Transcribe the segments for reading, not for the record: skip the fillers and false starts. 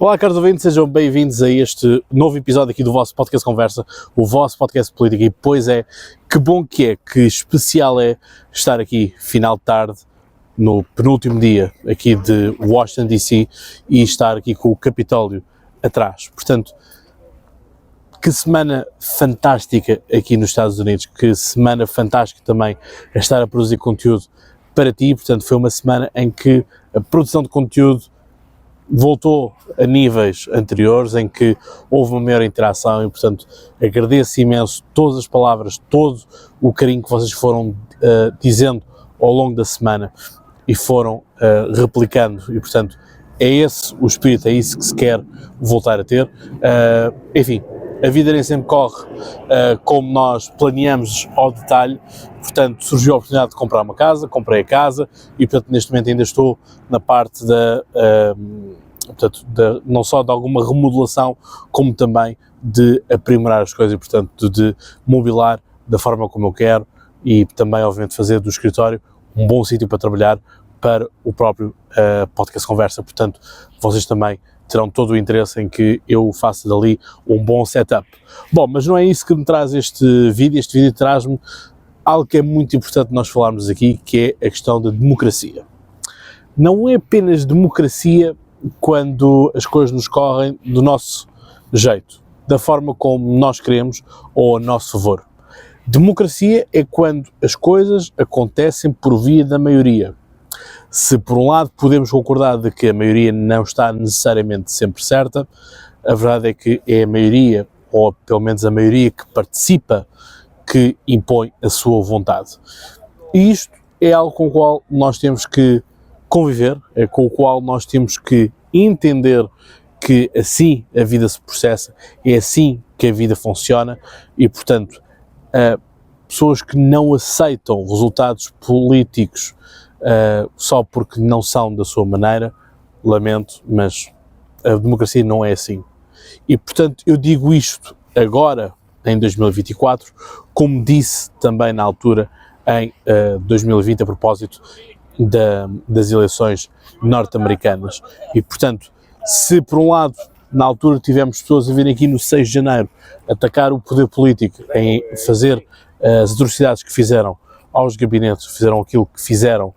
Olá, caros ouvintes, sejam bem-vindos a este novo episódio aqui do vosso Podcast Conversa, o vosso podcast político. E pois é, que bom que especial é estar aqui, final de tarde, no penúltimo dia aqui de Washington DC e estar aqui com o Capitólio atrás. Portanto, que semana fantástica aqui nos Estados Unidos, que semana fantástica também a estar a produzir conteúdo para ti. Portanto, foi uma semana em que a produção de conteúdo voltou a níveis anteriores, em que houve uma maior interação e, portanto, agradeço imenso todas as palavras, todo o carinho que vocês foram dizendo ao longo da semana e foram replicando e, portanto, é esse o espírito, é isso que se quer voltar a ter. Enfim, a vida nem sempre corre como nós planeamos ao detalhe, portanto surgiu a oportunidade de comprar uma casa, comprei a casa e, portanto, neste momento ainda estou na parte não só de alguma remodelação, como também de aprimorar as coisas e, portanto, de mobilar da forma como eu quero e também, obviamente, fazer do escritório um bom sítio para trabalhar para o próprio Podcast Conversa. Portanto, vocês também terão todo o interesse em que eu faça dali um bom setup. Bom, mas não é isso que me traz este vídeo traz-me algo que é muito importante nós falarmos aqui, que é a questão da democracia. Não é apenas democracia quando as coisas nos correm do nosso jeito, da forma como nós queremos ou a nosso favor. Democracia é quando as coisas acontecem por via da maioria. Se por um lado podemos concordar de que a maioria não está necessariamente sempre certa, a verdade é que é a maioria, ou pelo menos a maioria que participa, que impõe a sua vontade. E isto é algo com o qual nós temos que conviver, é com o qual nós temos que entender que assim a vida se processa, é assim que a vida funciona e, portanto, pessoas que não aceitam resultados políticos só porque não são da sua maneira, lamento, mas a democracia não é assim. E, portanto, eu digo isto agora, em 2024, como disse também na altura, em 2020, a propósito das eleições norte-americanas. E, portanto, se por um lado, na altura, tivemos pessoas a virem aqui no 6 de janeiro atacar o poder político, em fazer as atrocidades que fizeram aos gabinetes, fizeram aquilo que fizeram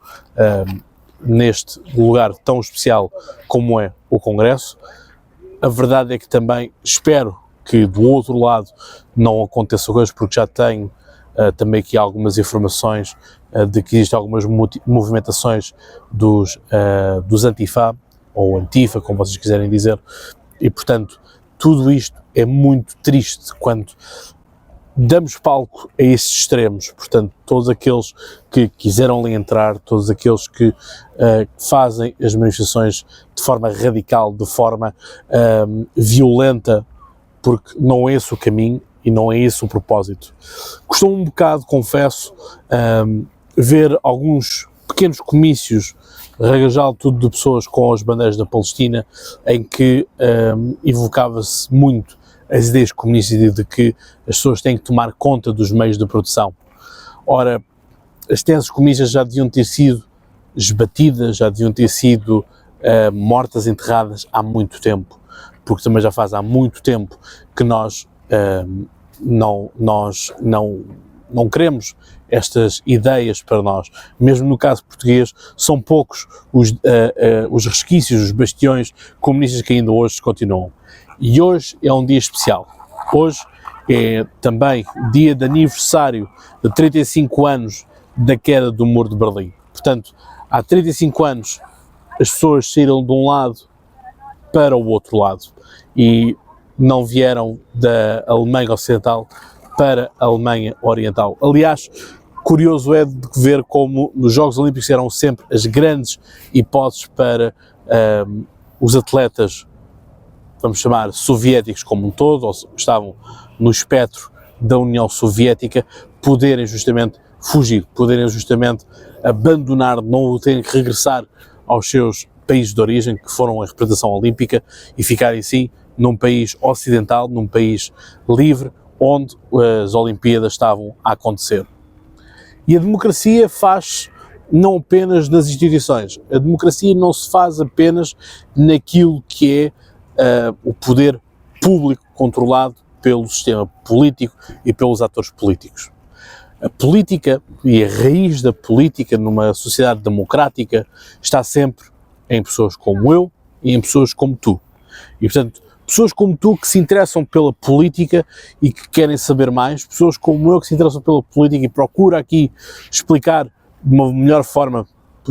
neste lugar tão especial como é o Congresso, a verdade é que também espero que do outro lado não aconteça coisas, porque já tenho também aqui algumas informações de que existem algumas movimentações dos Antifa, ou Antifa, como vocês quiserem dizer, e, portanto, tudo isto é muito triste quando damos palco a esses extremos. Portanto, todos aqueles que quiseram ali entrar, todos aqueles que fazem as manifestações de forma radical, de forma violenta, porque não é esse o caminho e não é esse o propósito. Custou um bocado, confesso, ver alguns pequenos comícios, regajado tudo de pessoas com as bandeiras da Palestina, em que evocava-se muito as ideias comunistas de que as pessoas têm que tomar conta dos meios de produção. Ora, as teses comunistas já deviam ter sido esbatidas, já deviam ter sido mortas, enterradas há muito tempo, porque também já faz há muito tempo que nós não queremos estas ideias para nós. Mesmo no caso português, são poucos os resquícios, os bastiões comunistas que ainda hoje continuam. E hoje é um dia especial. Hoje é também dia de aniversário de 35 anos da queda do Muro de Berlim. Portanto, há 35 anos as pessoas saíram de um lado para o outro lado e não vieram da Alemanha Ocidental para a Alemanha Oriental. Aliás, curioso é de ver como nos Jogos Olímpicos eram sempre as grandes hipóteses para os atletas, vamos chamar, soviéticos como um todo, ou estavam no espectro da União Soviética, poderem justamente fugir, poderem justamente abandonar, não terem que regressar aos seus países de origem, que foram a representação olímpica, e ficarem sim num país ocidental, num país livre, onde as Olimpíadas estavam a acontecer. E a democracia faz não apenas nas instituições, a democracia não se faz apenas naquilo que é o poder público controlado pelo sistema político e pelos atores políticos. A política e a raiz da política numa sociedade democrática está sempre em pessoas como eu e em pessoas como tu. E, portanto, pessoas como tu que se interessam pela política e que querem saber mais, pessoas como eu que se interessam pela política e procura aqui explicar de uma melhor forma,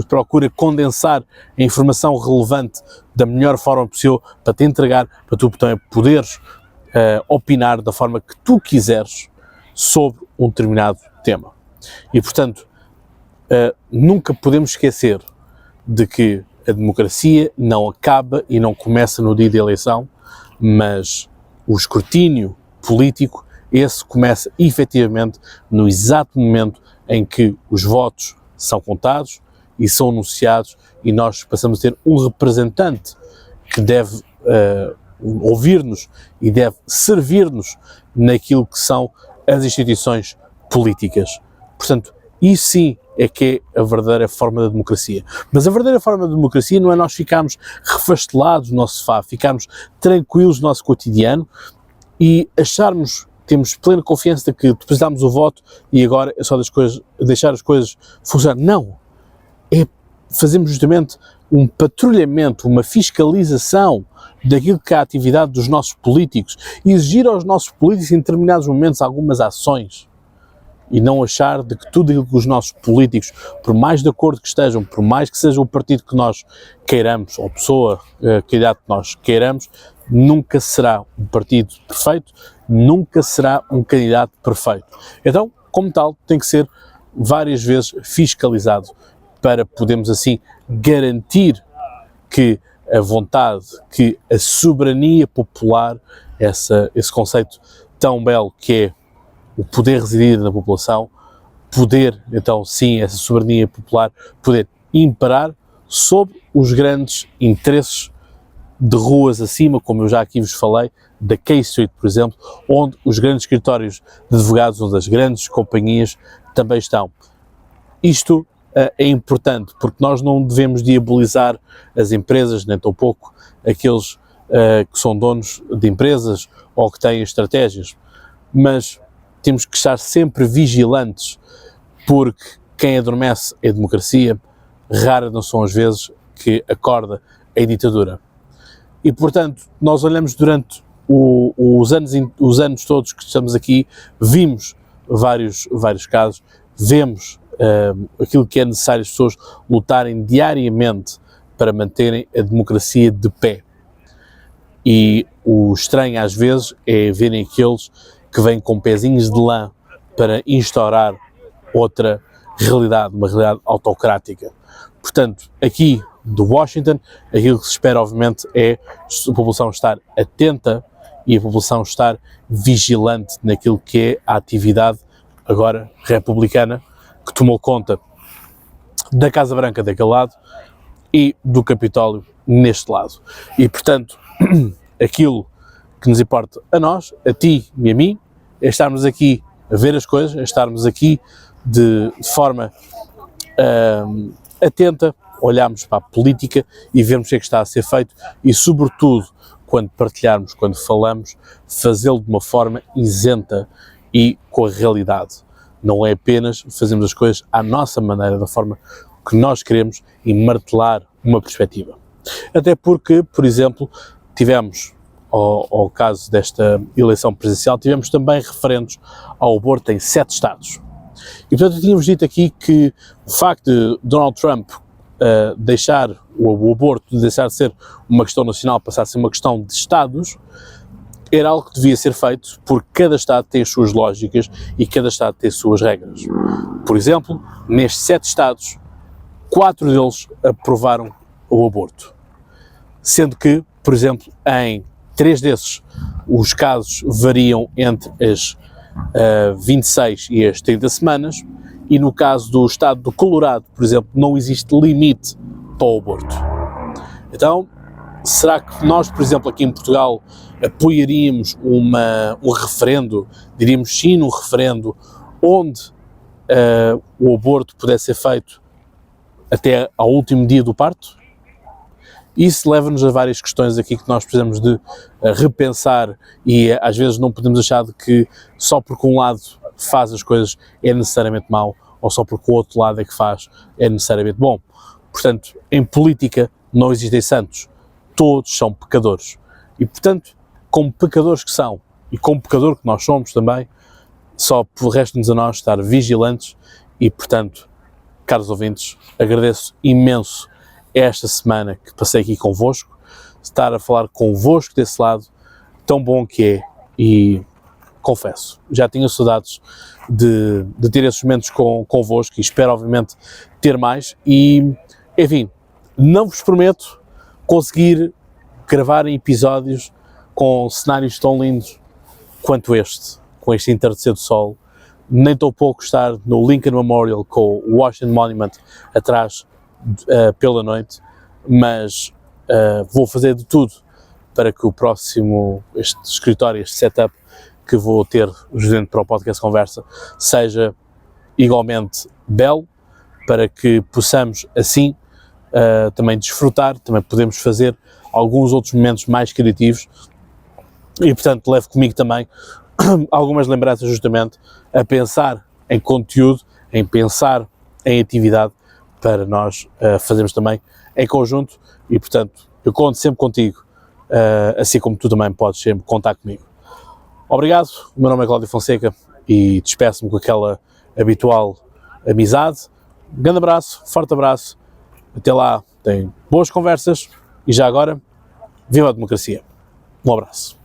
procura condensar a informação relevante da melhor forma possível para te entregar, para tu também poderes opinar da forma que tu quiseres sobre um determinado tema. E, portanto, nunca podemos esquecer de que a democracia não acaba e não começa no dia da eleição, mas o escrutínio político, esse começa efetivamente no exato momento em que os votos são contados e são anunciados e nós passamos a ter um representante que deve ouvir-nos e deve servir-nos naquilo que são as instituições políticas. Portanto, isso sim é que é a verdadeira forma da democracia. Mas a verdadeira forma da democracia não é nós ficarmos refastelados no nosso sofá, ficarmos tranquilos no nosso cotidiano e acharmos, temos plena confiança de que depositámos o voto e agora é só deixar as coisas funcionar. Não. É fazermos justamente um patrulhamento, uma fiscalização daquilo que é a atividade dos nossos políticos e exigir aos nossos políticos em determinados momentos algumas ações. E não achar de que tudo aquilo que os nossos políticos, por mais de acordo que estejam, por mais que seja o partido que nós queiramos, ou a pessoa, candidato que nós queiramos, nunca será um partido perfeito, nunca será um candidato perfeito. Então, como tal, tem que ser várias vezes fiscalizado para podermos assim garantir que a vontade, que a soberania popular, esse conceito tão belo que é o poder residir na população, poder, então sim, essa soberania popular, poder imperar sobre os grandes interesses de ruas acima, como eu já aqui vos falei, da K Street, por exemplo, onde os grandes escritórios de advogados, onde as grandes companhias também estão. Isto é importante, porque nós não devemos diabolizar as empresas, nem tampouco aqueles que são donos de empresas ou que têm estratégias, mas temos que estar sempre vigilantes, porque quem adormece é a democracia, raras não são as vezes que acorda a ditadura. E, portanto, nós olhamos durante os anos todos que estamos aqui, vimos vários casos, vemos aquilo que é necessário as pessoas lutarem diariamente para manterem a democracia de pé. E o estranho às vezes é verem aqueles que vêm com pezinhos de lã para instaurar outra realidade, uma realidade autocrática. Portanto, aqui de Washington, aquilo que se espera obviamente é a população estar atenta e a população estar vigilante naquilo que é a atividade agora republicana que tomou conta da Casa Branca daquele lado e do Capitólio neste lado. E, portanto, aquilo que nos importa a nós, a ti e a mim, é estarmos aqui a ver as coisas, é estarmos aqui de forma atenta, olharmos para a política e vermos o que é que está a ser feito e, sobretudo, quando partilharmos, quando falamos, fazê-lo de uma forma isenta e com a realidade. Não é apenas fazermos as coisas à nossa maneira, da forma que nós queremos e martelar uma perspectiva. Até porque, por exemplo, tivemos, ao caso desta eleição presidencial, tivemos também referendos ao aborto em 7 estados. E, portanto, tínhamos dito aqui que o facto de Donald Trump deixar o aborto, deixar de ser uma questão nacional, passar a ser uma questão de estados, era algo que devia ser feito porque cada estado tem as suas lógicas e cada estado tem as suas regras. Por exemplo, nestes 7 estados, 4 deles aprovaram o aborto. Sendo que, por exemplo, em 3 desses, os casos variam entre as 26 e as 30 semanas, e no caso do estado do Colorado, por exemplo, não existe limite para o aborto. Então, será que nós, por exemplo, aqui em Portugal, apoiaríamos um referendo, diríamos sim num referendo, onde o aborto pudesse ser feito até ao último dia do parto? Isso leva-nos a várias questões aqui que nós precisamos de repensar e às vezes não podemos achar de que só porque um lado faz as coisas é necessariamente mau ou só porque o outro lado é que faz é necessariamente bom. Portanto, em política não existem santos, todos são pecadores. E portanto, como pecadores que são e como pecador que nós somos também, só resta-nos a nós estar vigilantes e portanto, caros ouvintes, agradeço imenso esta semana que passei aqui convosco, estar a falar convosco desse lado, tão bom que é, e confesso, já tinha saudades de ter esses momentos convosco e espero obviamente ter mais e, enfim, não vos prometo conseguir gravar episódios com cenários tão lindos quanto este, com este entardecer do sol, nem tão pouco estar no Lincoln Memorial com o Washington Monument atrás pela noite, mas vou fazer de tudo para que o próximo, este escritório, este setup que vou ter justamente para o podcast Conversa, seja igualmente belo, para que possamos assim também desfrutar, também podemos fazer alguns outros momentos mais criativos e portanto levo comigo também algumas lembranças justamente a pensar em conteúdo, em pensar em atividade para nós fazermos também em conjunto e portanto eu conto sempre contigo, assim como tu também podes sempre contar comigo. Obrigado, o meu nome é Cláudio Fonseca e despeço-me com aquela habitual amizade. Um grande abraço, forte abraço, até lá, tem boas conversas e já agora, viva a democracia. Um abraço.